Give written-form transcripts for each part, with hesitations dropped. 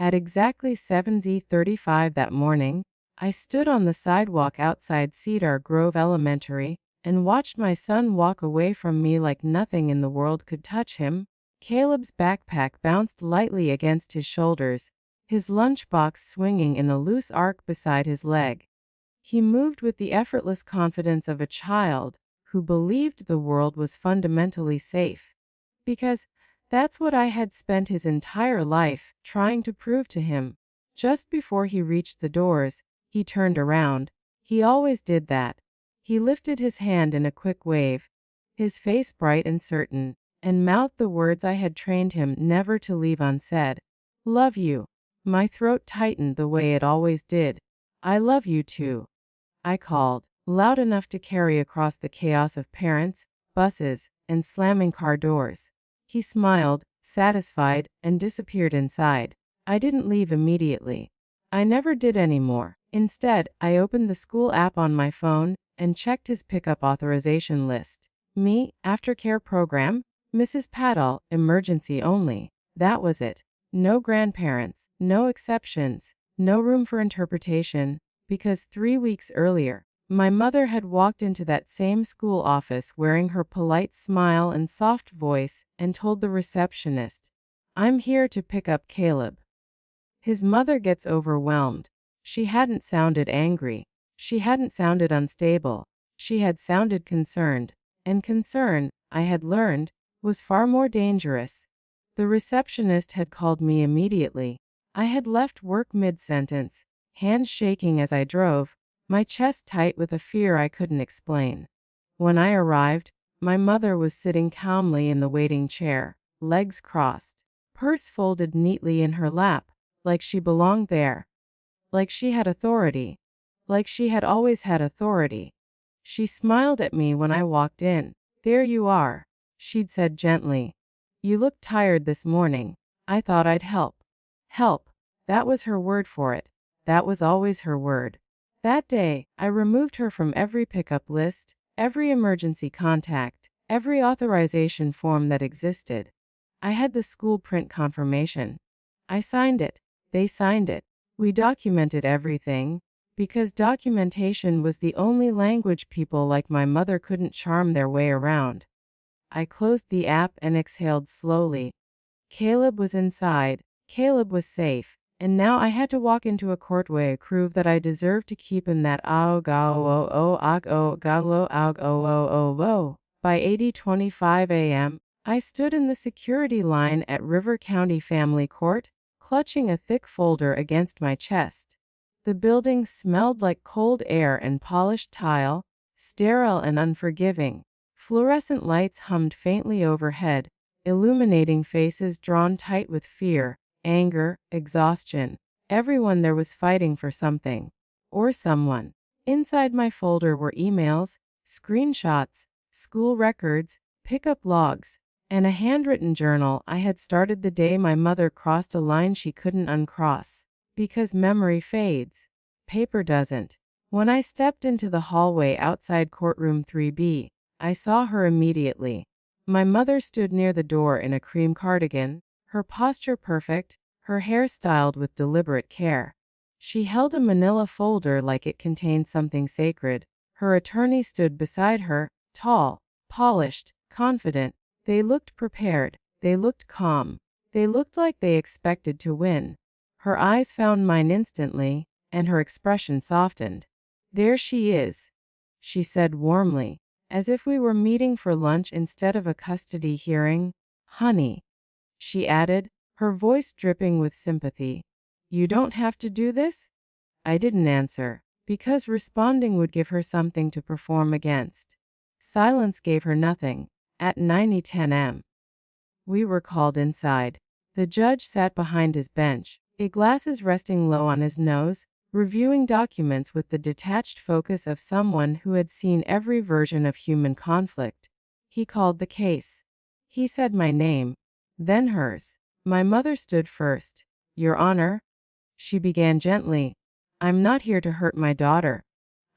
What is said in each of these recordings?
At exactly 7:35 that morning, I stood on the sidewalk outside Cedar Grove Elementary and watched my son walk away from me like nothing in the world could touch him. Caleb's backpack bounced lightly against his shoulders, his lunchbox swinging in a loose arc beside his leg. He moved with the effortless confidence of a child who believed the world was fundamentally safe. Because that's what I had spent his entire life trying to prove to him. Just before he reached the doors, he turned around. He always did that. He lifted his hand in a quick wave, his face bright and certain, and mouthed the words I had trained him never to leave unsaid. Love you. My throat tightened the way it always did. I love you too, I called, loud enough to carry across the chaos of parents, buses, and slamming car doors. He smiled, satisfied, and disappeared inside. I didn't leave immediately. I never did anymore. Instead, I opened the school app on my phone and checked his pickup authorization list. Me, aftercare program, Mrs. Paddle, emergency only. That was it. No grandparents, no exceptions, no room for interpretation, because 3 weeks earlier, my mother had walked into that same school office wearing her polite smile and soft voice and told the receptionist, "I'm here to pick up Caleb." His mother gets overwhelmed. She hadn't sounded angry. She hadn't sounded unstable. She had sounded concerned. And concern, I had learned, was far more dangerous. The receptionist had called me immediately. I had left work mid-sentence, hands shaking as I drove, my chest tight with a fear I couldn't explain. When I arrived, my mother was sitting calmly in the waiting chair, legs crossed, purse folded neatly in her lap, like she belonged there. Like she had authority. Like she had always had authority. She smiled at me when I walked in. "There you are," she'd said gently. "You look tired this morning. I thought I'd help." Help. That was her word for it. That was always her word. That day, I removed her from every pickup list, every emergency contact, every authorization form that existed. I had the school print confirmation. I signed it. They signed it. We documented everything, because documentation was the only language people like my mother couldn't charm their way around. I closed the app and exhaled slowly. Caleb was inside. Caleb was safe. And now I had to walk into a courtway to prove that I deserved to keep him that By 8:25 a.m., I stood in the security line at River County Family Court, clutching a thick folder against my chest. The building smelled like cold air and polished tile, sterile and unforgiving. Fluorescent lights hummed faintly overhead, illuminating faces drawn tight with fear, anger, exhaustion. Everyone there was fighting for something. Or someone. Inside my folder were emails, screenshots, school records, pickup logs, and a handwritten journal I had started the day my mother crossed a line she couldn't uncross. Because memory fades. Paper doesn't. When I stepped into the hallway outside courtroom 3B, I saw her immediately. My mother stood near the door in a cream cardigan, her posture perfect, her hair styled with deliberate care. She held a manila folder like it contained something sacred. Her attorney stood beside her, tall, polished, confident. They looked prepared. They looked calm. They looked like they expected to win. Her eyes found mine instantly, and her expression softened. "There she is," she said warmly, as if we were meeting for lunch instead of a custody hearing. "Honey," she added, her voice dripping with sympathy. "You don't have to do this?" I didn't answer, because responding would give her something to perform against. Silence gave her nothing. At 9:10 am, we were called inside. The judge sat behind his bench, glasses resting low on his nose, reviewing documents with the detached focus of someone who had seen every version of human conflict. He called the case. He said my name, then hers. My mother stood first. "Your Honor," she began gently, "I'm not here to hurt my daughter.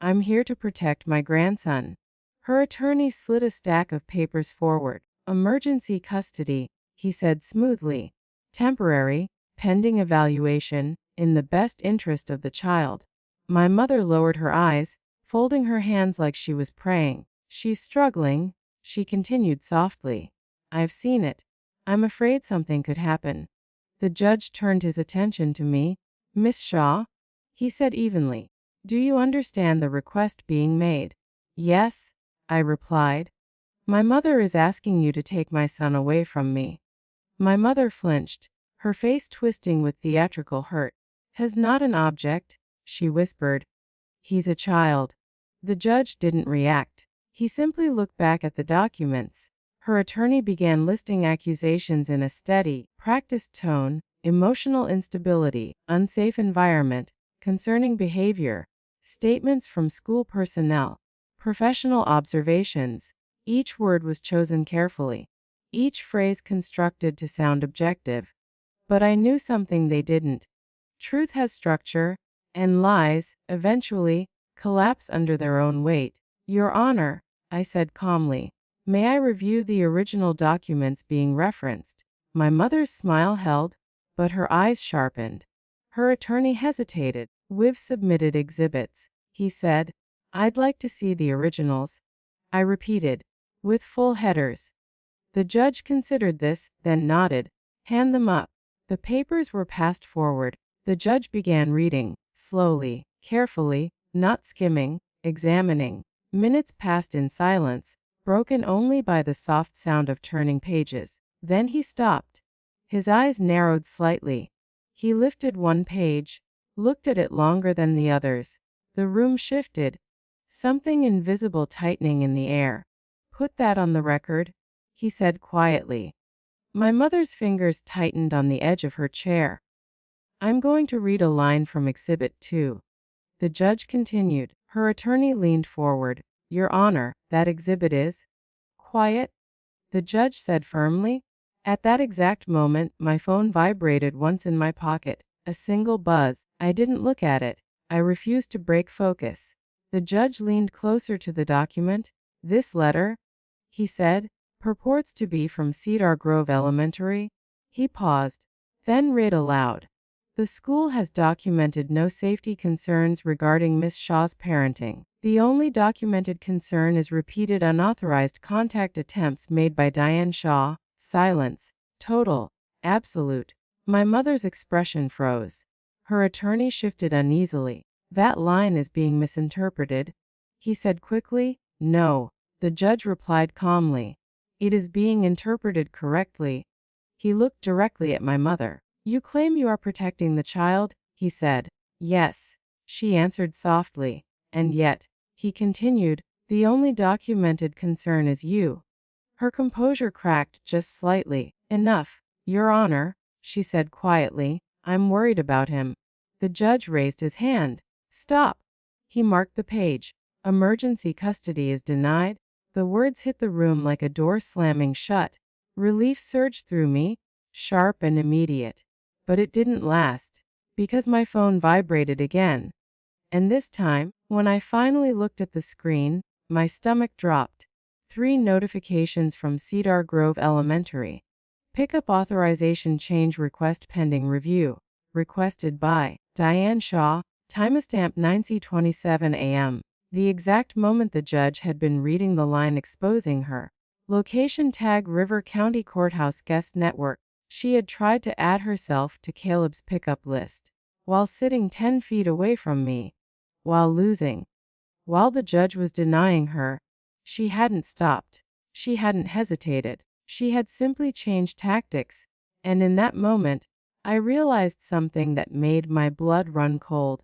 I'm here to protect my grandson." Her attorney slid a stack of papers forward. "Emergency custody," he said smoothly. "Temporary, pending evaluation, in the best interest of the child. My mother lowered her eyes, folding her hands like she was praying. She's struggling, she continued softly. I've seen it. I'm afraid something could happen. The judge turned his attention to me. Miss Shaw, he said evenly, do you understand the request being made? Yes, I replied. My mother is asking you to take my son away from me. My mother flinched, her face twisting with theatrical hurt. He's not an object, she whispered. He's a child. The judge didn't react. He simply looked back at the documents. Her attorney began listing accusations in a steady, practiced tone: emotional instability, unsafe environment, concerning behavior, statements from school personnel, professional observations. Each word was chosen carefully, each phrase constructed to sound objective. But I knew something they didn't. Truth has structure, and lies, eventually, collapse under their own weight. Your Honor, I said calmly, may I review the original documents being referenced? My mother's smile held, but her eyes sharpened. Her attorney hesitated. We've submitted exhibits, he said. I'd like to see the originals. I repeated, with full headers. The judge considered this, then nodded. Hand them up. The papers were passed forward. The judge began reading, slowly, carefully, not skimming, examining. Minutes passed in silence, broken only by the soft sound of turning pages. Then he stopped. His eyes narrowed slightly. He lifted one page, looked at it longer than the others. The room shifted, something invisible tightening in the air. Put that on the record, he said quietly. My mother's fingers tightened on the edge of her chair. I'm going to read a line from Exhibit 2. The judge continued. Her attorney leaned forward. Your Honor, that exhibit is... Quiet, the judge said firmly. At that exact moment, my phone vibrated once in my pocket. A single buzz. I didn't look at it. I refused to break focus. The judge leaned closer to the document. This letter, he said, purports to be from Cedar Grove Elementary. He paused, then read aloud. The school has documented no safety concerns regarding Miss Shaw's parenting. The only documented concern is repeated unauthorized contact attempts made by Diane Shaw. Silence. Total. Absolute. My mother's expression froze. Her attorney shifted uneasily. That line is being misinterpreted, he said quickly. No, the judge replied calmly. It is being interpreted correctly. He looked directly at my mother. You claim you are protecting the child, he said. Yes, she answered softly. And yet, he continued, the only documented concern is you. Her composure cracked just slightly. Enough, Your Honor, she said quietly. I'm worried about him. The judge raised his hand. Stop. He marked the page. Emergency custody is denied. The words hit the room like a door slamming shut. Relief surged through me, sharp and immediate. But it didn't last, because my phone vibrated again. And this time, when I finally looked at the screen, my stomach dropped. 3 notifications from Cedar Grove Elementary. Pickup authorization change request pending review. Requested by Diane Shaw. Timestamp 9:27 a.m. The exact moment the judge had been reading the line exposing her. Location tag River County Courthouse Guest Network. She had tried to add herself to Caleb's pickup list, while sitting 10 feet away from me, while losing. While the judge was denying her, she hadn't stopped. She hadn't hesitated. She had simply changed tactics. And in that moment, I realized something that made my blood run cold.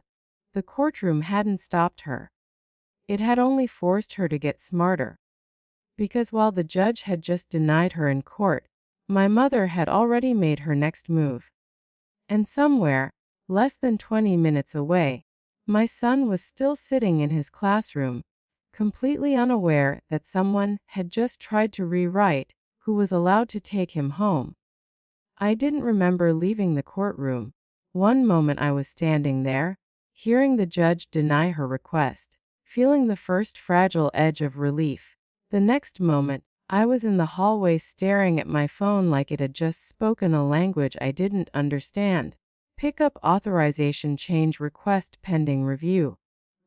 The courtroom hadn't stopped her. It had only forced her to get smarter. Because while the judge had just denied her in court, my mother had already made her next move. And somewhere, less than 20 minutes away, my son was still sitting in his classroom, completely unaware that someone had just tried to rewrite who was allowed to take him home. I didn't remember leaving the courtroom. One moment I was standing there, hearing the judge deny her request, feeling the first fragile edge of relief. The next moment, I was in the hallway staring at my phone like it had just spoken a language I didn't understand. Pickup authorization change request pending review.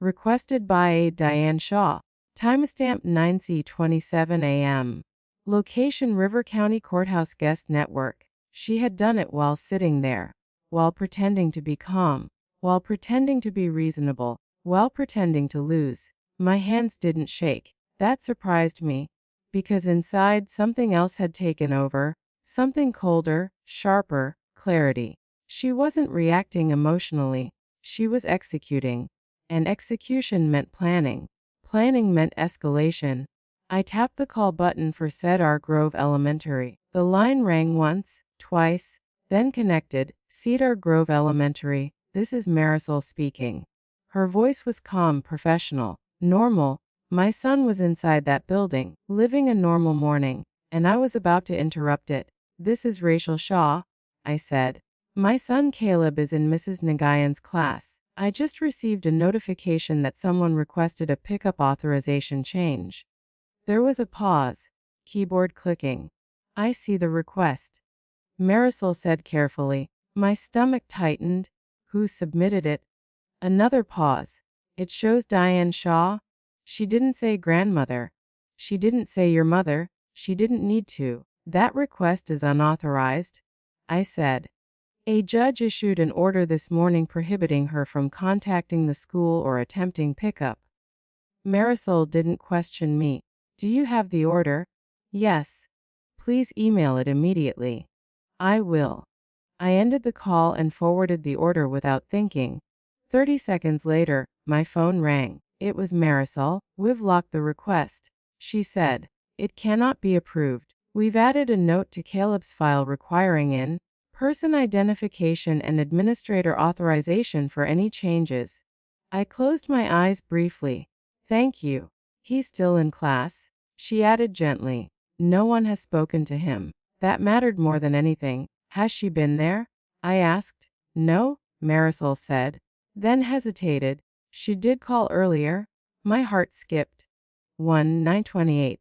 Requested by a Diane Shaw. Timestamp 9:27 a.m. Location River County Courthouse Guest Network. She had done it while sitting there, while pretending to be calm, while pretending to be reasonable, while pretending to lose. My hands didn't shake. That surprised me, because inside something else had taken over, something colder, sharper, clarity. She wasn't reacting emotionally, she was executing. And execution meant planning. Planning meant escalation. I tapped the call button for Cedar Grove Elementary. The line rang once, twice, then connected. Cedar Grove Elementary, this is Marisol speaking. Her voice was calm, professional, normal. My son was inside that building, living a normal morning, and I was about to interrupt it. This is Rachel Shaw, I said. My son Caleb is in Mrs. Nagayan's class. I just received a notification that someone requested a pickup authorization change. There was a pause, keyboard clicking. I see the request, Marisol said carefully. My stomach tightened. Who submitted it? Another pause. It shows Diane Shaw. She didn't say grandmother. She didn't say your mother. She didn't need to. That request is unauthorized, I said. A judge issued an order this morning prohibiting her from contacting the school or attempting pickup. Marisol didn't question me. Do you have the order? Yes. Please email it immediately. I will. I ended the call and forwarded the order without thinking. 30 seconds later, my phone rang. It was Marisol. We've locked the request, she said. It cannot be approved. We've added a note to Caleb's file requiring in-person identification and administrator authorization for any changes. I closed my eyes briefly. Thank you. He's still in class, she added gently. No one has spoken to him. That mattered more than anything. Has she been there? I asked. No, Marisol said, then hesitated. She did call earlier. My heart skipped. 9/28.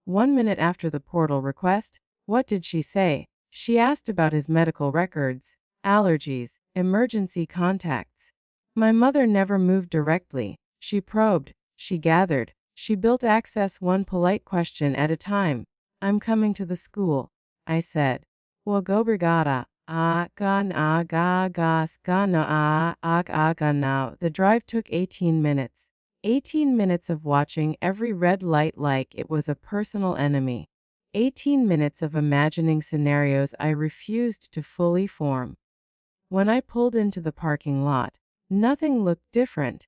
1 minute after the portal request. What did she say? She asked about his medical records, allergies, emergency contacts. My mother never moved directly. She probed, she gathered, she built access one polite question at a time. I'm coming to the school, I said. Well, go brigada. The drive took 18 minutes. 18 minutes of watching every red light like it was a personal enemy. 18 minutes of imagining scenarios I refused to fully form. When I pulled into the parking lot, nothing looked different.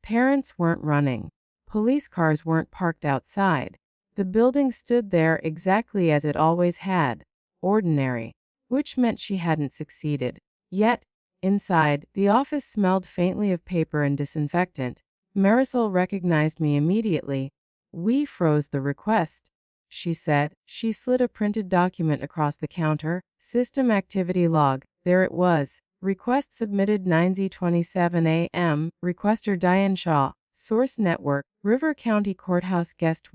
Parents weren't running. Police cars weren't parked outside. The building stood there exactly as it always had, ordinary, which meant she hadn't succeeded. Yet, inside, the office smelled faintly of paper and disinfectant. Marisol recognized me immediately. We froze the request, she said. She slid a printed document across the counter. System activity log. There it was. Request submitted 9:27 a.m. Requester Diane Shaw. Source network. River County Courthouse guest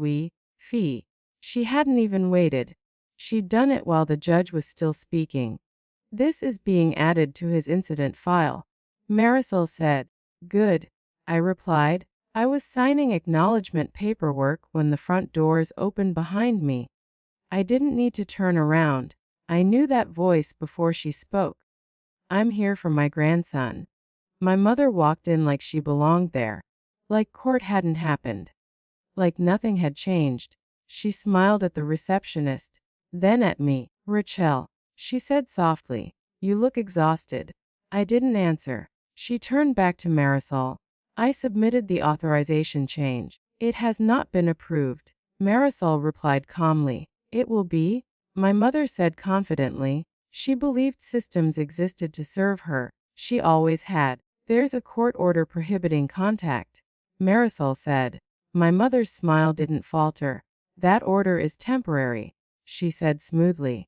fee. She hadn't even waited. She'd done it while the judge was still speaking. This is being added to his incident file, Marisol said. Good, I replied. I was signing acknowledgement paperwork when the front doors opened behind me. I didn't need to turn around. I knew that voice before she spoke. I'm here for my grandson. My mother walked in like she belonged there. Like court hadn't happened. Like nothing had changed. She smiled at the receptionist, then at me. Rachel, she said softly, you look exhausted. I didn't answer. She turned back to Marisol. I submitted the authorization change. It has not been approved. Marisol replied calmly. It will be, my mother said confidently. She believed systems existed to serve her. She always had. There's a court order prohibiting contact, Marisol said. My mother's smile didn't falter. That order is temporary, she said smoothly.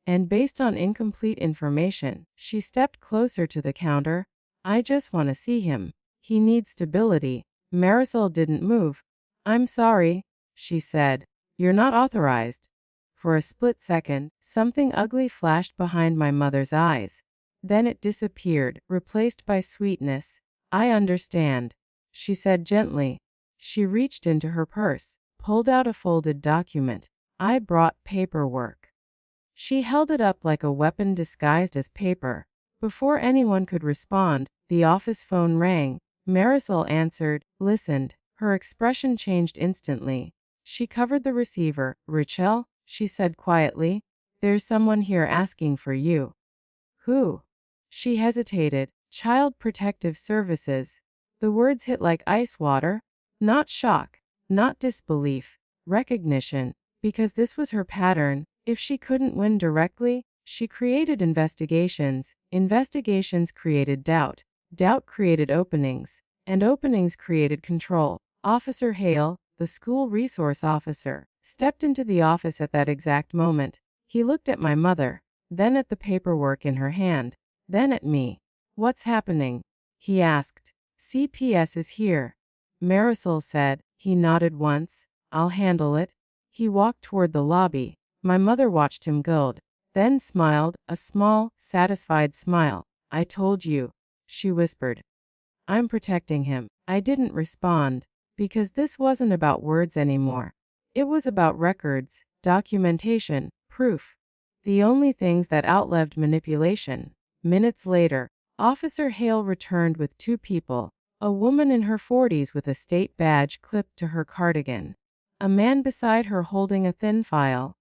And based on incomplete information, she stepped closer to the counter. I just want to see him. He needs stability. Marisol didn't move. I'm sorry, she said. You're not authorized. For a split second, something ugly flashed behind my mother's eyes. Then it disappeared, replaced by sweetness. I understand, she said gently. She reached into her purse, pulled out a folded document. I brought paperwork. She held it up like a weapon disguised as paper. Before anyone could respond, the office phone rang. Marisol answered, listened. Her expression changed instantly. She covered the receiver. Rachel, she said quietly, there's someone here asking for you. Who? She hesitated. Child Protective Services. The words hit like ice water. Not shock, not disbelief, recognition, because this was her pattern. If she couldn't win directly, she created investigations. Investigations created doubt. Doubt created openings. And openings created control. Officer Hale, the school resource officer, stepped into the office at that exact moment. He looked at my mother, then at the paperwork in her hand, then at me. What's happening? He asked. CPS is here. Marisol said. He nodded once. I'll handle it. He walked toward the lobby. My mother watched him go, then smiled, a small, satisfied smile. I told you, she whispered. I'm protecting him. I didn't respond, because this wasn't about words anymore. It was about records, documentation, proof. The only things that outlived manipulation. Minutes later, Officer Hale returned with two people, a woman in her 40s with a state badge clipped to her cardigan, a man beside her holding a thin file.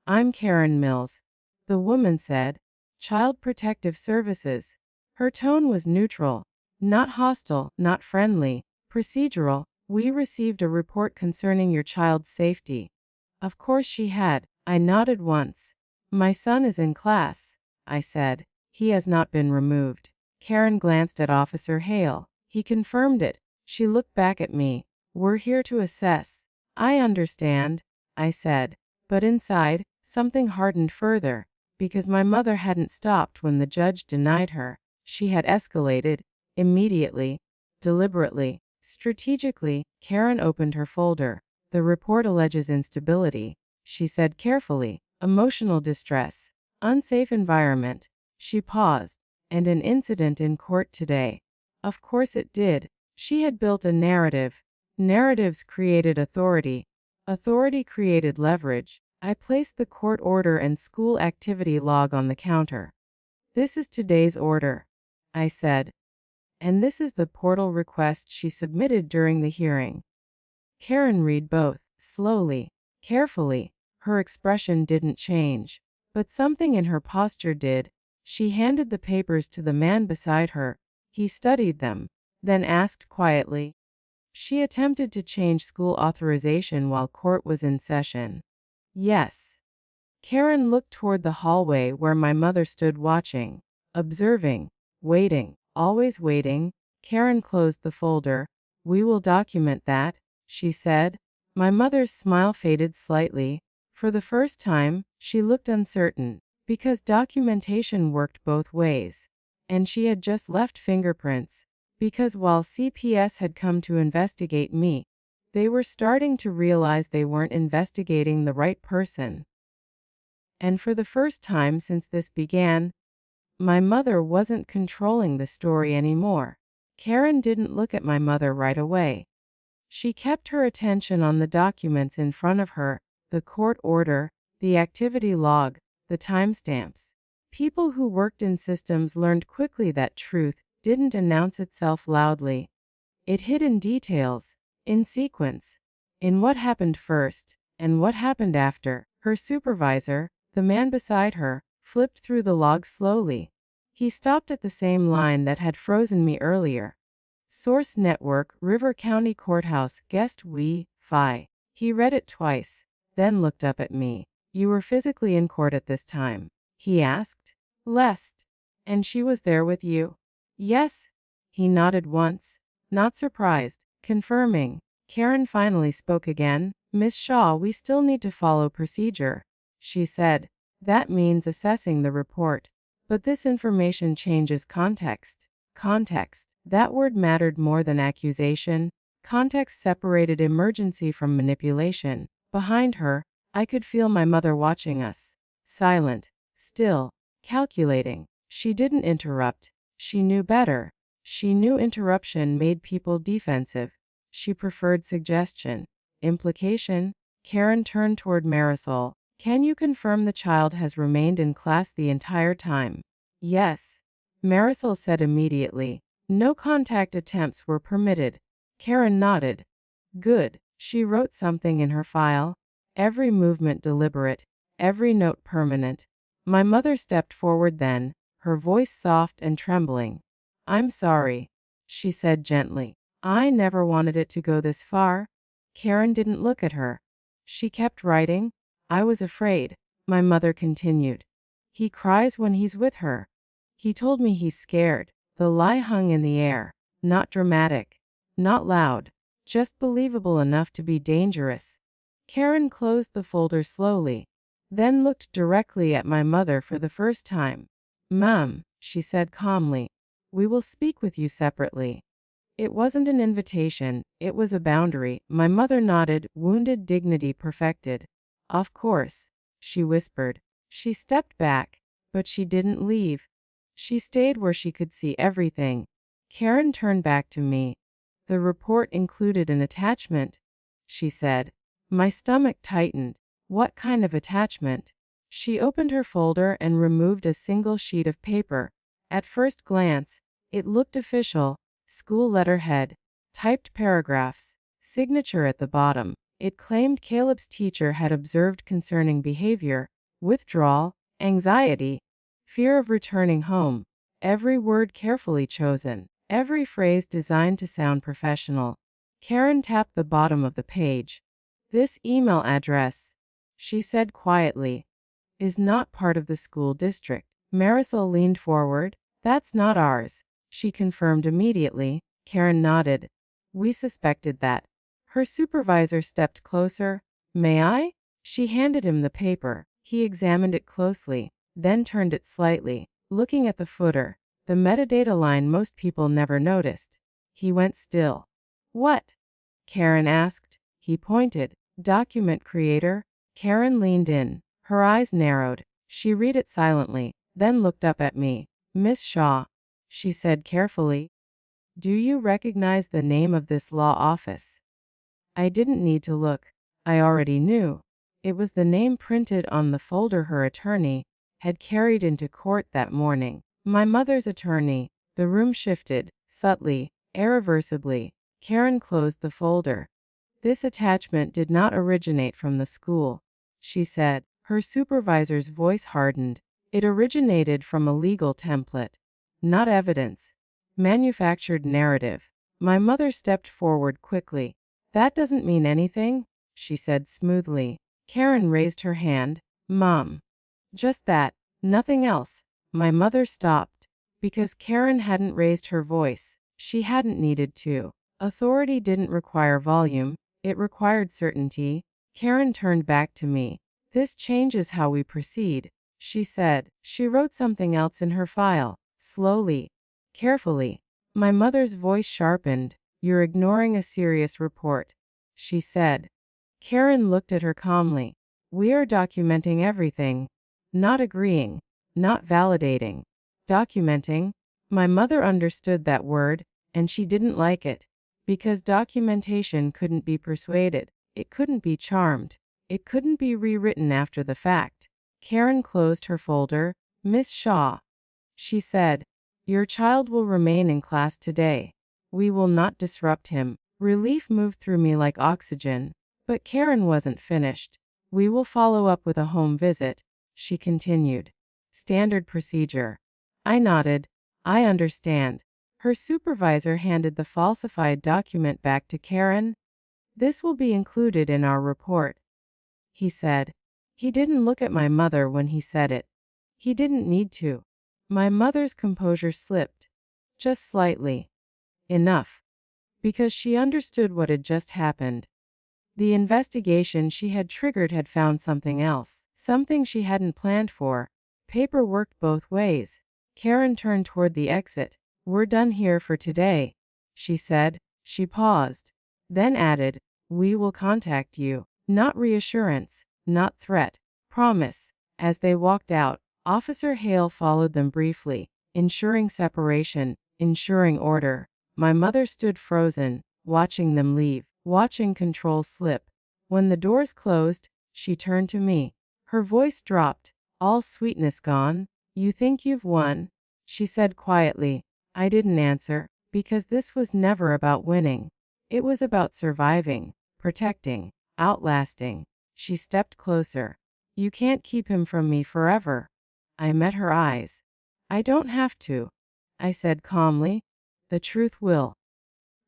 I'm Karen Mills, the woman said. Child Protective Services. Her tone was neutral, not hostile, not friendly, procedural. We received a report concerning your child's safety. Of course she had. I nodded once. My son is in class, I said. He has not been removed. Karen glanced at Officer Hale. He confirmed it. She looked back at me. We're here to assess. I understand, I said. But inside, something hardened further, because my mother hadn't stopped when the judge denied her. She had escalated, immediately, deliberately, strategically. Karen opened her folder. The report alleges instability, she said carefully, emotional distress, unsafe environment. She paused. And an incident in court today. Of course it did. She had built a narrative. Narratives created authority. Authority created leverage. I placed the court order and school activity log on the counter. This is today's order, I said. And this is the portal request she submitted during the hearing. Karen read both, slowly, carefully. Her expression didn't change, but something in her posture did. She handed the papers to the man beside her. He studied them, then asked quietly. She attempted to change school authorization while court was in session. Yes. Karen looked toward the hallway where my mother stood watching, observing, waiting, always waiting. Karen closed the folder. We will document that, she said. My mother's smile faded slightly. For the first time, she looked uncertain, because documentation worked both ways. And she had just left fingerprints, because while CPS had come to investigate me, they were starting to realize they weren't investigating the right person. And for the first time since this began, my mother wasn't controlling the story anymore. Karen didn't look at my mother right away. She kept her attention on the documents in front of her, the court order, the activity log, the timestamps. People who worked in systems learned quickly that truth didn't announce itself loudly. It hid in details, in sequence, in what happened first, and what happened after. Her supervisor, the man beside her, flipped through the log slowly. He stopped at the same line that had frozen me earlier. Source Network, River County Courthouse, guest Wi-Fi. He read it twice, then looked up at me. You were physically in court at this time, he asked. Lest. And she was there with you? Yes. He nodded once, not surprised, confirming. Karen finally spoke again. Miss Shaw, we still need to follow procedure, she said. That means assessing the report. But this information changes context. Context. That word mattered more than accusation. Context separated emergency from manipulation. Behind her, I could feel my mother watching us. Silent, still, calculating. She didn't interrupt. She knew better. She knew interruption made people defensive. She preferred suggestion. Implication? Karen turned toward Marisol. Can you confirm the child has remained in class the entire time? Yes, Marisol said immediately. No contact attempts were permitted. Karen nodded. Good. She wrote something in her file. Every movement deliberate, every note permanent. My mother stepped forward then, her voice soft and trembling. I'm sorry, she said gently. I never wanted it to go this far. Karen didn't look at her. She kept writing. I was afraid, my mother continued. He cries when he's with her. He told me he's scared. The lie hung in the air. Not dramatic. Not loud. Just believable enough to be dangerous. Karen closed the folder slowly, then looked directly at my mother for the first time. Mom, she said calmly, we will speak with you separately. It wasn't an invitation, it was a boundary. My mother nodded, wounded dignity perfected. Of course, she whispered. She stepped back, but she didn't leave. She stayed where she could see everything. Karen turned back to me. The report included an attachment, she said. My stomach tightened. What kind of attachment? She opened her folder and removed a single sheet of paper. At first glance, it looked official. School letterhead, typed paragraphs, signature at the bottom. It claimed Caleb's teacher had observed concerning behavior, withdrawal, anxiety, fear of returning home. Every word carefully chosen, every phrase designed to sound professional. Karen tapped the bottom of the page. This email address, she said quietly, is not part of the school district. Marisol leaned forward. That's not ours, she confirmed immediately. Karen nodded. We suspected that. Her supervisor stepped closer. May I? She handed him the paper. He examined it closely, then turned it slightly, looking at the footer, the metadata line most people never noticed. He went still. What? Karen asked. He pointed. Document creator. Karen leaned in. Her eyes narrowed. She read it silently, then looked up at me. Miss Shaw, she said carefully. Do you recognize the name of this law office? I didn't need to look. I already knew. It was the name printed on the folder her attorney had carried into court that morning. My mother's attorney. The room shifted, subtly, irreversibly. Karen closed the folder. This attachment did not originate from the school, she said. Her supervisor's voice hardened. It originated from a legal template, not evidence. Manufactured narrative. My mother stepped forward quickly. That doesn't mean anything, she said smoothly. Karen raised her hand. Mom. Just that, nothing else. My mother stopped. Because Karen hadn't raised her voice. She hadn't needed to. Authority didn't require volume. It required certainty. Karen turned back to me. This changes how we proceed, she said. She wrote something else in her file, slowly, carefully. My mother's voice sharpened. You're ignoring a serious report, she said. Karen looked at her calmly. We are documenting everything. Not agreeing. Not validating. Documenting. My mother understood that word, and she didn't like it. Because documentation couldn't be persuaded. It couldn't be charmed. It couldn't be rewritten after the fact. Karen closed her folder. Miss Shaw, she said, your child will remain in class today. We will not disrupt him. Relief moved through me like oxygen. But Karen wasn't finished. We will follow up with a home visit, she continued. Standard procedure. I nodded. I understand. Her supervisor handed the falsified document back to Karen. This will be included in our report, he said. He didn't look at my mother when he said it. He didn't need to. My mother's composure slipped. Just slightly. Enough. Because she understood what had just happened. The investigation she had triggered had found something else. Something she hadn't planned for. Paper worked both ways. Karen turned toward the exit. We're done here for today, she said. She paused. Then added, we will contact you. Not reassurance, not threat, promise. As they walked out, Officer Hale followed them briefly, ensuring separation, ensuring order. My mother stood frozen, watching them leave, watching control slip. When the doors closed, she turned to me. Her voice dropped, all sweetness gone. "You think you've won?" she said quietly. I didn't answer, because this was never about winning. It was about surviving, protecting, outlasting. She stepped closer. "You can't keep him from me forever." I met her eyes. "I don't have to," I said calmly. "The truth will."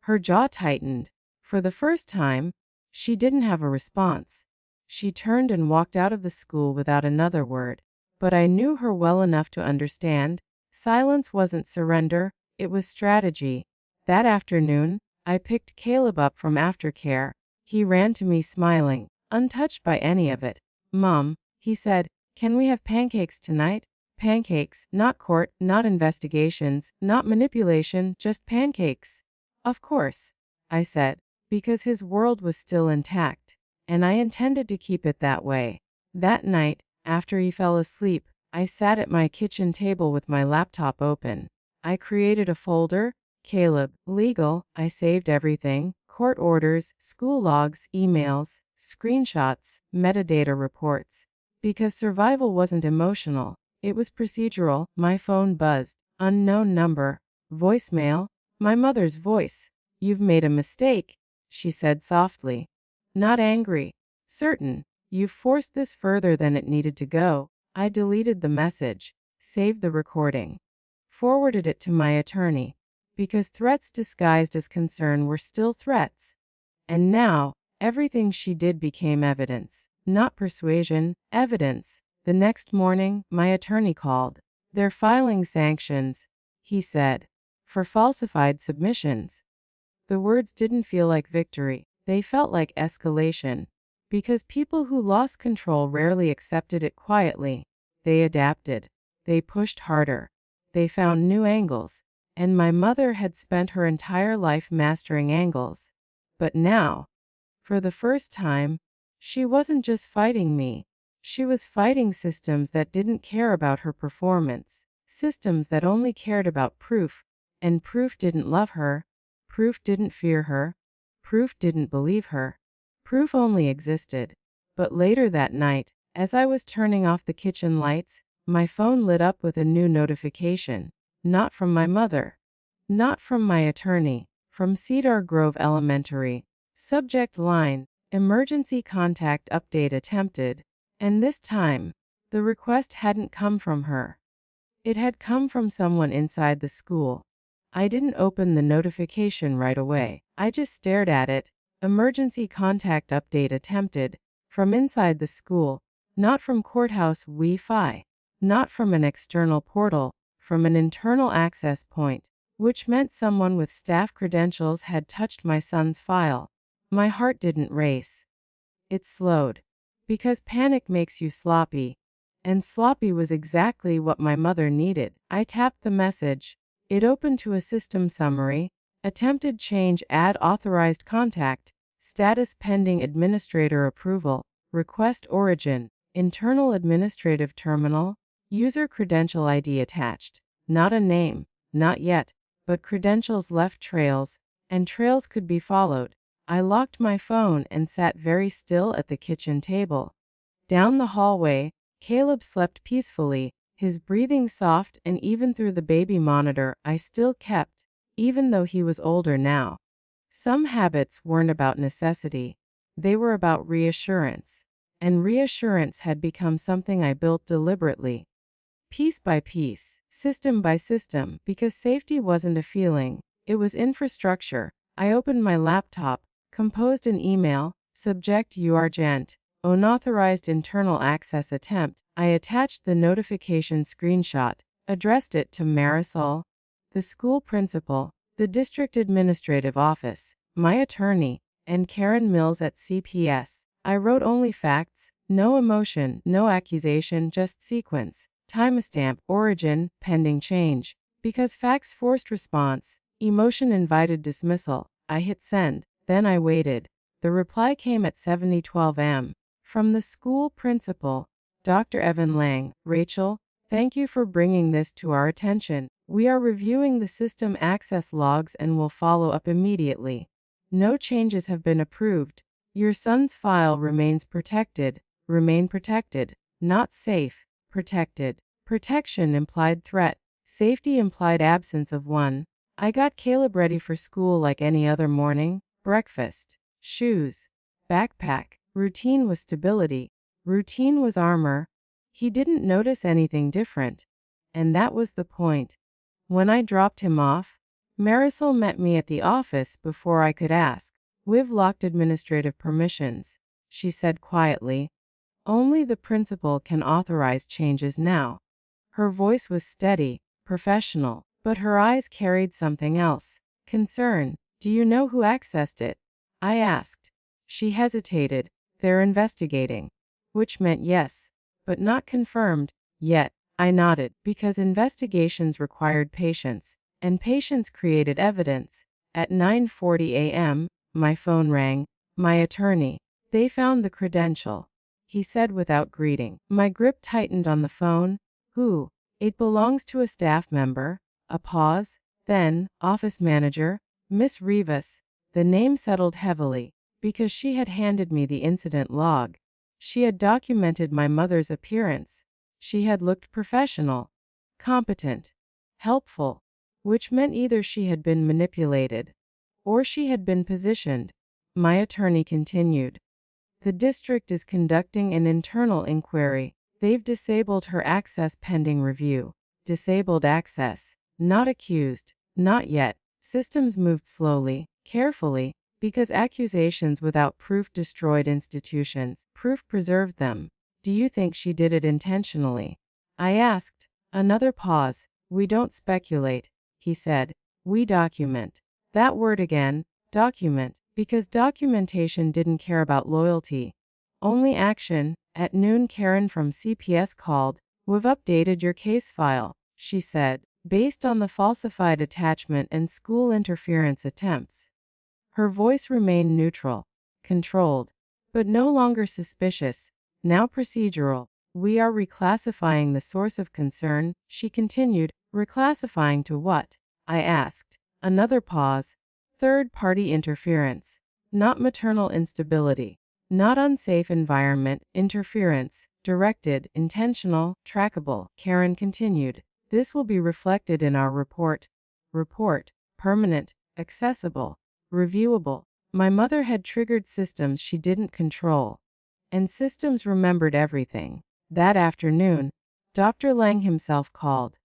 Her jaw tightened. For the first time, she didn't have a response. She turned and walked out of the school without another word. But I knew her well enough to understand. Silence wasn't surrender, it was strategy. That afternoon, I picked Caleb up from aftercare. He ran to me smiling, untouched by any of it. "Mom," he said, "can we have pancakes tonight?" Pancakes, not court, not investigations, not manipulation, just pancakes. "Of course," I said, because his world was still intact, and I intended to keep it that way. That night, after he fell asleep, I sat at my kitchen table with my laptop open. I created a folder, Caleb, legal. I saved everything, court orders, school logs, emails, screenshots, metadata reports. Because survival wasn't emotional, it was procedural. My phone buzzed. Unknown number. Voicemail. My mother's voice. "You've made a mistake," she said softly. Not angry. Certain. "You've forced this further than it needed to go." I deleted the message, saved the recording, forwarded it to my attorney, because threats disguised as concern were still threats. And now, everything she did became evidence. Not persuasion, evidence. The next morning, my attorney called. "They're filing sanctions," he said, "for falsified submissions." The words didn't feel like victory. They felt like escalation. Because people who lost control rarely accepted it quietly. They adapted. They pushed harder. They found new angles. And my mother had spent her entire life mastering angles. But now, for the first time, she wasn't just fighting me. She was fighting systems that didn't care about her performance. Systems that only cared about proof. And proof didn't love her. Proof didn't fear her. Proof didn't believe her. Proof only existed. But later that night, as I was turning off the kitchen lights, my phone lit up with a new notification. Not from my mother. Not from my attorney. From Cedar Grove Elementary. Subject line: emergency contact update attempted. And this time, the request hadn't come from her. It had come from someone inside the school. I didn't open the notification right away. I just stared at it. Emergency contact update attempted. From inside the school. Not from courthouse Wi-Fi. Not from an external portal. From an internal access point. Which meant someone with staff credentials had touched my son's file. My heart didn't race. It slowed. Because panic makes you sloppy. And sloppy was exactly what my mother needed. I tapped the message. It opened to a system summary. Attempted change, add authorized contact. Status pending administrator approval. Request origin. Internal administrative terminal. User credential ID attached. Not a name. Not yet. But credentials left trails. And trails could be followed. I locked my phone and sat very still at the kitchen table. Down the hallway, Caleb slept peacefully, his breathing soft, and even through the baby monitor I still kept, even though he was older now. Some habits weren't about necessity. They were about reassurance. And reassurance had become something I built deliberately. Piece by piece, system by system, because safety wasn't a feeling, it was infrastructure. I opened my laptop, composed an email, subject urgent, unauthorized internal access attempt. I attached the notification screenshot, addressed it to Marisol, the school principal, the district administrative office, my attorney, and Karen Mills at CPS. I wrote only facts, no emotion, no accusation, just sequence, timestamp, origin, pending change. Because facts forced response, emotion invited dismissal. I hit send. Then I waited. The reply came at 7:12 am. From the school principal, Dr. Evan Lang. Rachel, thank you for bringing this to our attention. We are reviewing the system access logs and will follow up immediately. No changes have been approved. Your son's file remains protected. Remain protected. Not safe. Protected. Protection implied threat. Safety implied absence of one. I got Caleb ready for school like any other morning. Breakfast. Shoes. Backpack. Routine was stability. Routine was armor. He didn't notice anything different. And that was the point. When I dropped him off, Marisol met me at the office before I could ask. We've locked administrative permissions, she said quietly. Only the principal can authorize changes now. Her voice was steady, professional, but her eyes carried something else. Concern. Do you know who accessed it? I asked. She hesitated. They're investigating. Which meant yes, but not confirmed, yet. I nodded, because investigations required patience, and patience created evidence. At 9:40 a.m., my phone rang. My attorney. They found the credential, he said without greeting. My grip tightened on the phone. Who? It belongs to a staff member. A pause. Then, office manager, Miss Rivas. The name settled heavily, because she had handed me the incident log. She had documented my mother's appearance. She had looked professional, competent, helpful, which meant either she had been manipulated, or she had been positioned. My attorney continued. The district is conducting an internal inquiry. They've disabled her access pending review. Disabled access. Not accused. Not yet. Systems moved slowly, carefully, because accusations without proof destroyed institutions. Proof preserved them. Do you think she did it intentionally? I asked. Another pause. We don't speculate, he said. We document. That word again, document, because documentation didn't care about loyalty. Only action. At noon, Karen from CPS called. We've updated your case file, she said, based on the falsified attachment and school interference attempts. Her voice remained neutral, controlled, but no longer suspicious. Now procedural. We are reclassifying the source of concern, she continued. Reclassifying to what? I asked. Another pause. Third-party interference. Not maternal instability. Not unsafe environment, interference. Directed, intentional, trackable. Karen continued. This will be reflected in our report. Report. Permanent. Accessible. Reviewable. My mother had triggered systems she didn't control. And systems remembered everything. That afternoon, Dr. Lang himself called.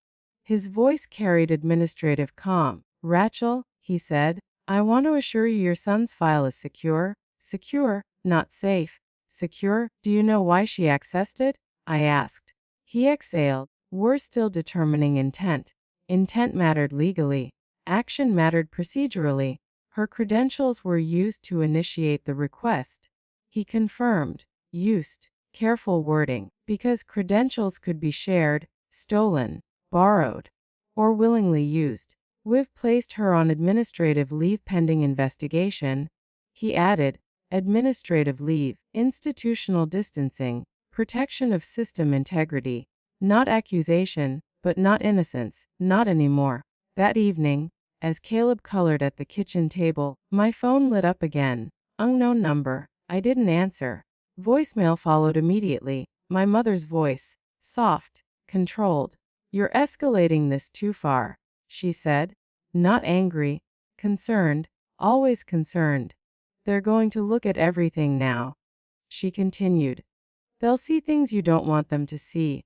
His voice carried administrative calm. Rachel, he said, I want to assure you your son's file is secure. Secure, not safe. Secure. Do you know why she accessed it? I asked. He exhaled. We're still determining intent. Intent mattered legally. Action mattered procedurally. Her credentials were used to initiate the request. He confirmed. Used. Careful wording. Because credentials could be shared, stolen, borrowed, or willingly used. We've placed her on administrative leave pending investigation. He added. Administrative leave. Institutional distancing. Protection of system integrity. Not accusation, but not innocence. Not anymore. That evening, as Caleb colored at the kitchen table, my phone lit up again. Unknown number. I didn't answer. Voicemail followed immediately. My mother's voice. Soft. Controlled. You're escalating this too far, she said. Not angry. Concerned. Always concerned. They're going to look at everything now, she continued. They'll see things you don't want them to see.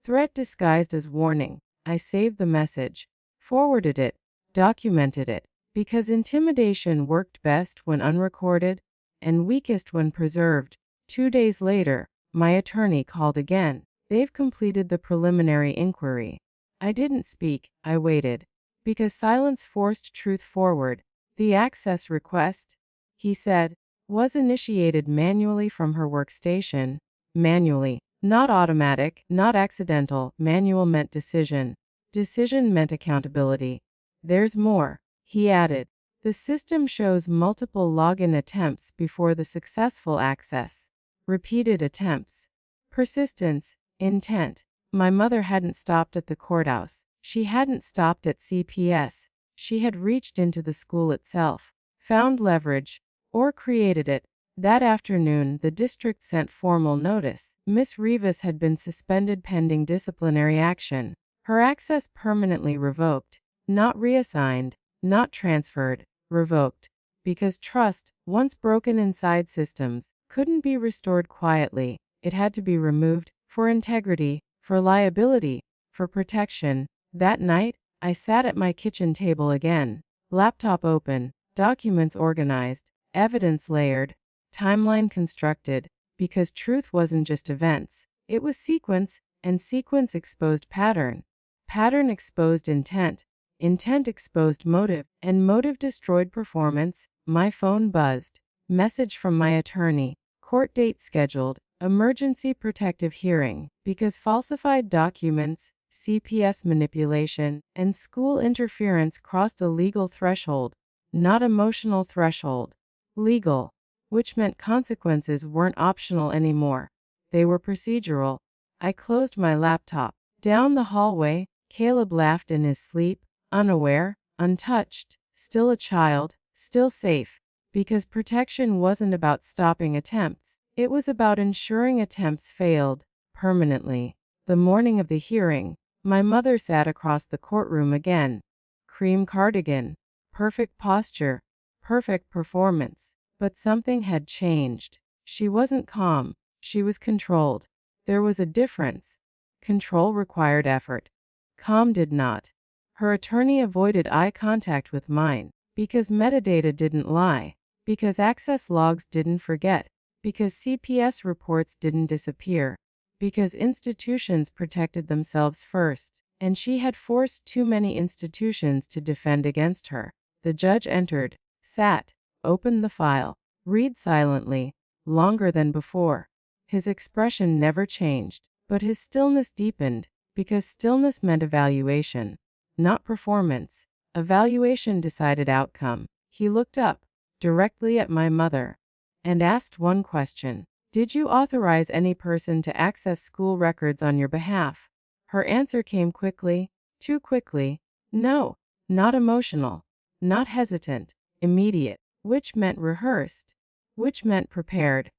Threat disguised as warning. I saved the message. Forwarded it. Documented it. Because intimidation worked best when unrecorded, and weakest when preserved. 2 days later, my attorney called again. They've completed the preliminary inquiry. I didn't speak, I waited. Because silence forced truth forward. The access request, he said, was initiated manually from her workstation. Manually. Not automatic, not accidental. Manual meant decision. Decision meant accountability. There's more, he added. The system shows multiple login attempts before the successful access. Repeated attempts. Persistence. Intent. My mother hadn't stopped at the courthouse. She hadn't stopped at CPS. She had reached into the school itself, found leverage, or created it. That afternoon, the district sent formal notice. Miss Rivas had been suspended pending disciplinary action. Her access permanently revoked. Not reassigned, not transferred, revoked. Because trust, once broken inside systems, couldn't be restored quietly. It had to be removed, for integrity, for liability, for protection. That night, I sat at my kitchen table again. Laptop open, documents organized, evidence layered, timeline constructed, because truth wasn't just events, it was sequence, and sequence exposed pattern. Pattern exposed intent. Intent exposed motive, and motive destroyed performance. My phone buzzed. Message from my attorney. Court date scheduled. Emergency protective hearing. Because falsified documents, CPS manipulation, and school interference crossed a legal threshold. Not emotional threshold. Legal. Which meant consequences weren't optional anymore. They were procedural. I closed my laptop. Down the hallway, Caleb laughed in his sleep, unaware, untouched, still a child, still safe. Because protection wasn't about stopping attempts. It was about ensuring attempts failed, permanently. The morning of the hearing, my mother sat across the courtroom again. Cream cardigan. Perfect posture. Perfect performance. But something had changed. She wasn't calm. She was controlled. There was a difference. Control required effort. Calm did not. Her attorney avoided eye contact with mine. Because metadata didn't lie. Because access logs didn't forget. Because CPS reports didn't disappear. Because institutions protected themselves first. And she had forced too many institutions to defend against her. The judge entered, sat, opened the file, read silently, longer than before. His expression never changed, but his stillness deepened, because stillness meant evaluation, not performance. Evaluation decided outcome. He looked up, directly at my mother, and asked one question. Did you authorize any person to access school records on your behalf? Her answer came quickly, too quickly. No, not emotional, not hesitant, immediate, which meant rehearsed, which meant prepared,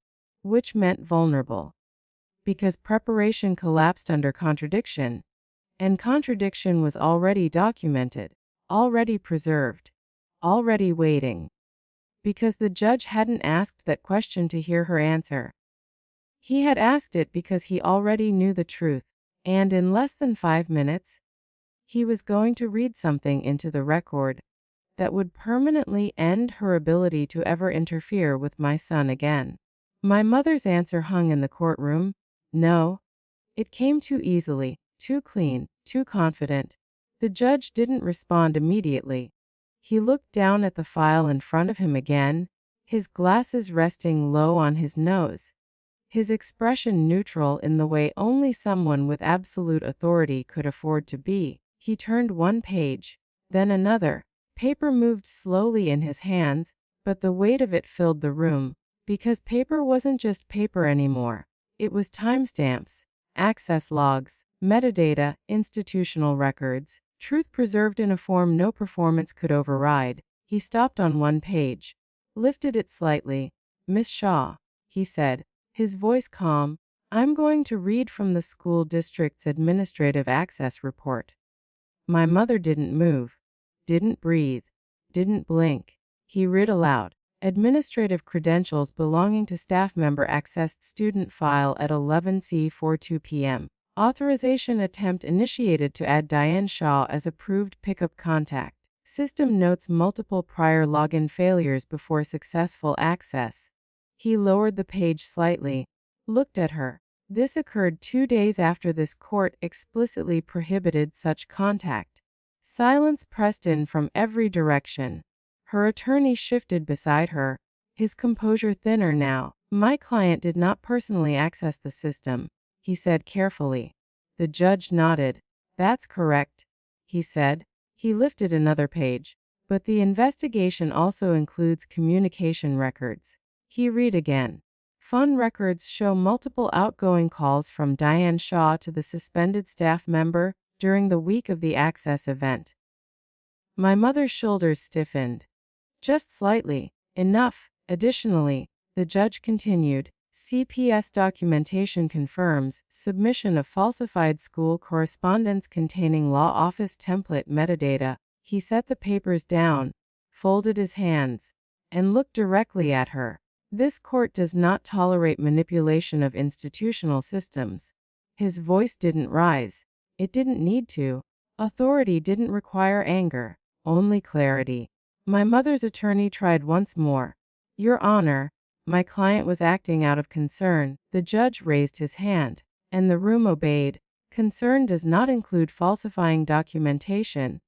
which meant vulnerable. Because preparation collapsed under contradiction, and contradiction was already documented, already preserved, already waiting. Because the judge hadn't asked that question to hear her answer. He had asked it because he already knew the truth, and in less than 5 minutes, he was going to read something into the record that would permanently end her ability to ever interfere with my son again. My mother's answer hung in the courtroom. No. It came too easily, too clean, too confident. The judge didn't respond immediately. He looked down at the file in front of him again, his glasses resting low on his nose, his expression neutral in the way only someone with absolute authority could afford to be. He turned one page, then another. Paper moved slowly in his hands, but the weight of it filled the room. Because paper wasn't just paper anymore. It was timestamps, access logs, metadata, institutional records, truth preserved in a form no performance could override. He stopped on one page, lifted it slightly. Miss Shaw, he said, his voice calm, I'm going to read from the school district's administrative access report. My mother didn't move, didn't breathe, didn't blink. He read aloud. Administrative credentials belonging to staff member accessed student file at 11:42 p.m. Authorization attempt initiated to add Diane Shaw as approved pickup contact. System notes multiple prior login failures before successful access. He lowered the page slightly, looked at her. This occurred 2 days after this court explicitly prohibited such contact. Silence pressed in from every direction. Her attorney shifted beside her, his composure thinner now. My client did not personally access the system, he said carefully. The judge nodded. That's correct, he said. He lifted another page. But the investigation also includes communication records. He read again. Phone records show multiple outgoing calls from Diane Shaw to the suspended staff member during the week of the Access event. My mother's shoulders stiffened. Just slightly. Enough. Additionally, the judge continued, CPS documentation confirms submission of falsified school correspondence containing law office template metadata. He set the papers down, folded his hands, and looked directly at her. This court does not tolerate manipulation of institutional systems. His voice didn't rise. It didn't need to. Authority didn't require anger, only clarity. My mother's attorney tried once more. Your Honor, my client was acting out of concern. The judge raised his hand, and the room obeyed. Concern does not include falsifying documentation,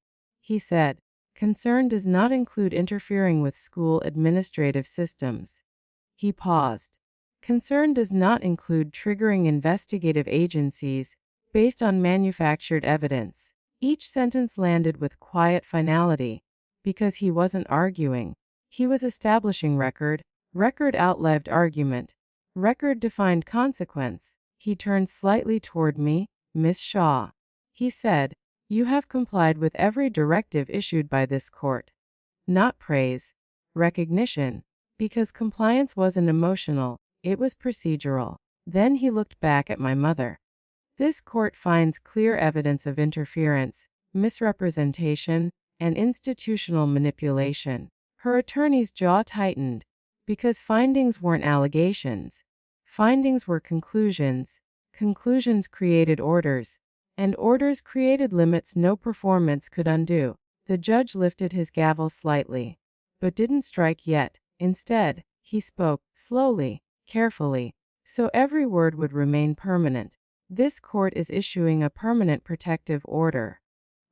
he said. Concern does not include interfering with school administrative systems. He paused. Concern does not include triggering investigative agencies based on manufactured evidence. Each sentence landed with quiet finality, because he wasn't arguing. He was establishing record. Record outlived argument. Record defined consequence. He turned slightly toward me. Miss Shaw, he said, you have complied with every directive issued by this court. Not praise, recognition, because compliance wasn't emotional, it was procedural. Then he looked back at my mother. This court finds clear evidence of interference, misrepresentation, and institutional manipulation. Her attorney's jaw tightened, because findings weren't allegations. Findings were conclusions. Conclusions created orders, and orders created limits no performance could undo. The judge lifted his gavel slightly, but didn't strike yet. Instead, he spoke, slowly, carefully, so every word would remain permanent. This court is issuing a permanent protective order.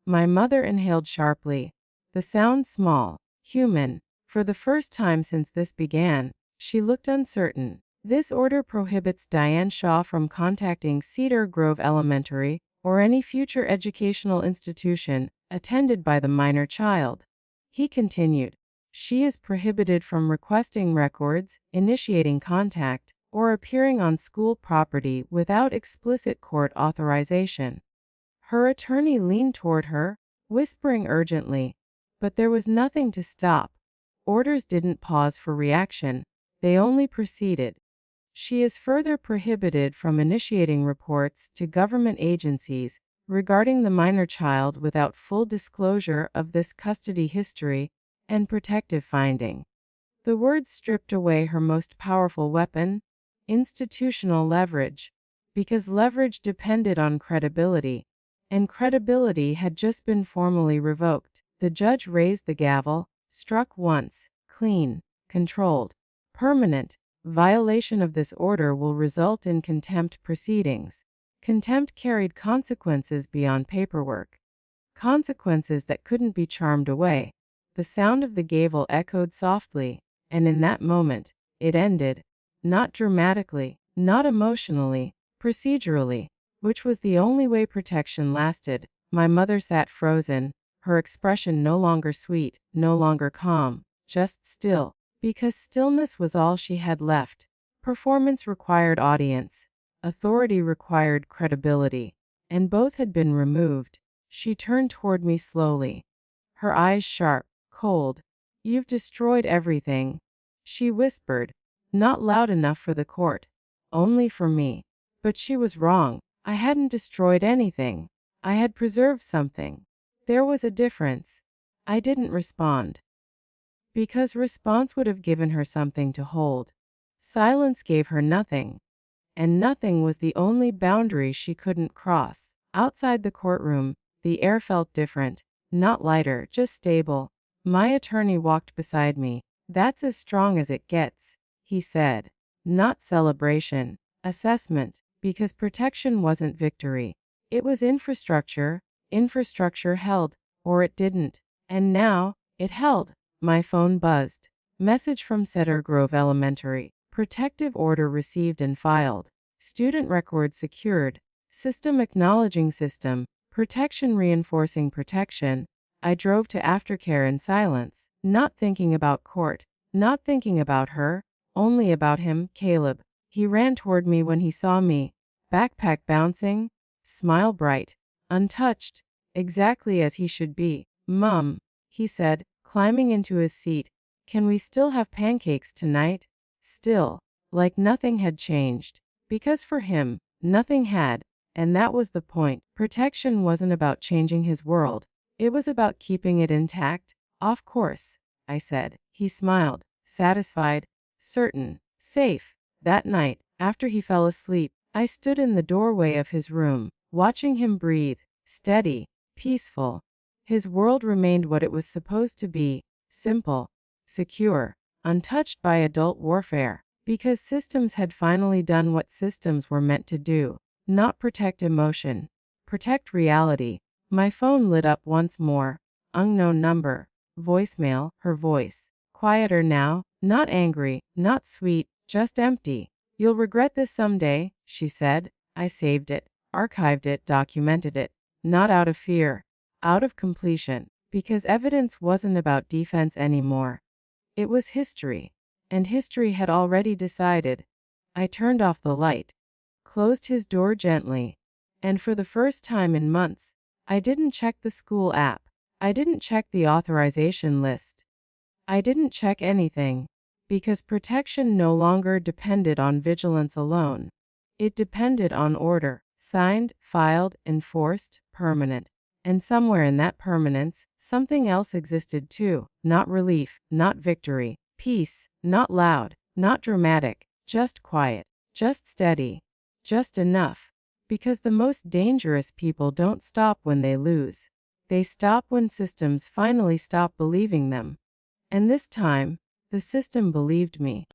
My mother inhaled sharply. The sound small, human. For the first time since this began, she looked uncertain. This order prohibits Diane Shaw from contacting Cedar Grove Elementary or any future educational institution attended by the minor child. He continued. She is prohibited from requesting records, initiating contact, or appearing on school property without explicit court authorization. Her attorney leaned toward her, whispering urgently, but there was nothing to stop. Orders didn't pause for reaction, they only proceeded. She is further prohibited from initiating reports to government agencies regarding the minor child without full disclosure of this custody history and protective finding. The words stripped away her most powerful weapon, institutional leverage, because leverage depended on credibility, and credibility had just been formally revoked. The judge raised the gavel, struck once, clean, controlled, permanent. Violation of this order will result in contempt proceedings. Contempt carried consequences beyond paperwork. Consequences that couldn't be charmed away. The sound of the gavel echoed softly, and in that moment, it ended. Not dramatically, not emotionally, procedurally, which was the only way protection lasted. My mother sat frozen, her expression no longer sweet, no longer calm, just still. Because stillness was all she had left. Performance required audience. Authority required credibility. And both had been removed. She turned toward me slowly. Her eyes sharp, cold. You've destroyed everything, she whispered. Not loud enough for the court. Only for me. But she was wrong. I hadn't destroyed anything. I had preserved something. There was a difference. I didn't respond. Because response would have given her something to hold. Silence gave her nothing. And nothing was the only boundary she couldn't cross. Outside the courtroom, the air felt different. Not lighter, just stable. My attorney walked beside me. That's as strong as it gets, he said. Not celebration. Assessment. Because protection wasn't victory. It was infrastructure. Infrastructure held. Or it didn't. And now, it held. My phone buzzed. Message from Cedar Grove Elementary. Protective order received and filed. Student record secured. System acknowledging system. Protection reinforcing protection. I drove to aftercare in silence, not thinking about court, not thinking about her, only about him, Caleb. He ran toward me when he saw me, backpack bouncing, smile bright, untouched, exactly as he should be. "Mom," he said, climbing into his seat, "can we still have pancakes tonight?" Still, like nothing had changed. Because for him, nothing had, and that was the point. Protection wasn't about changing his world. It was about keeping it intact. "Of course," I said. He smiled, satisfied, certain, safe. That night, after he fell asleep, I stood in the doorway of his room, watching him breathe, steady, peaceful. His world remained what it was supposed to be, simple, secure, untouched by adult warfare, because systems had finally done what systems were meant to do, not protect emotion, protect reality. My phone lit up once more. Unknown number. Voicemail, her voice. Quieter now, not angry, not sweet, just empty. "You'll regret this someday," she said. I saved it, archived it, documented it. Not out of fear, out of completion. Because evidence wasn't about defense anymore. It was history. And history had already decided. I turned off the light, closed his door gently, and for the first time in months, I didn't check the school app. I didn't check the authorization list. I didn't check anything, because protection no longer depended on vigilance alone. It depended on order, signed, filed, enforced, permanent. And somewhere in that permanence, something else existed too. Not relief, not victory. Peace, not loud, not dramatic, just quiet, just steady, just enough. Because the most dangerous people don't stop when they lose. They stop when systems finally stop believing them. And this time, the system believed me.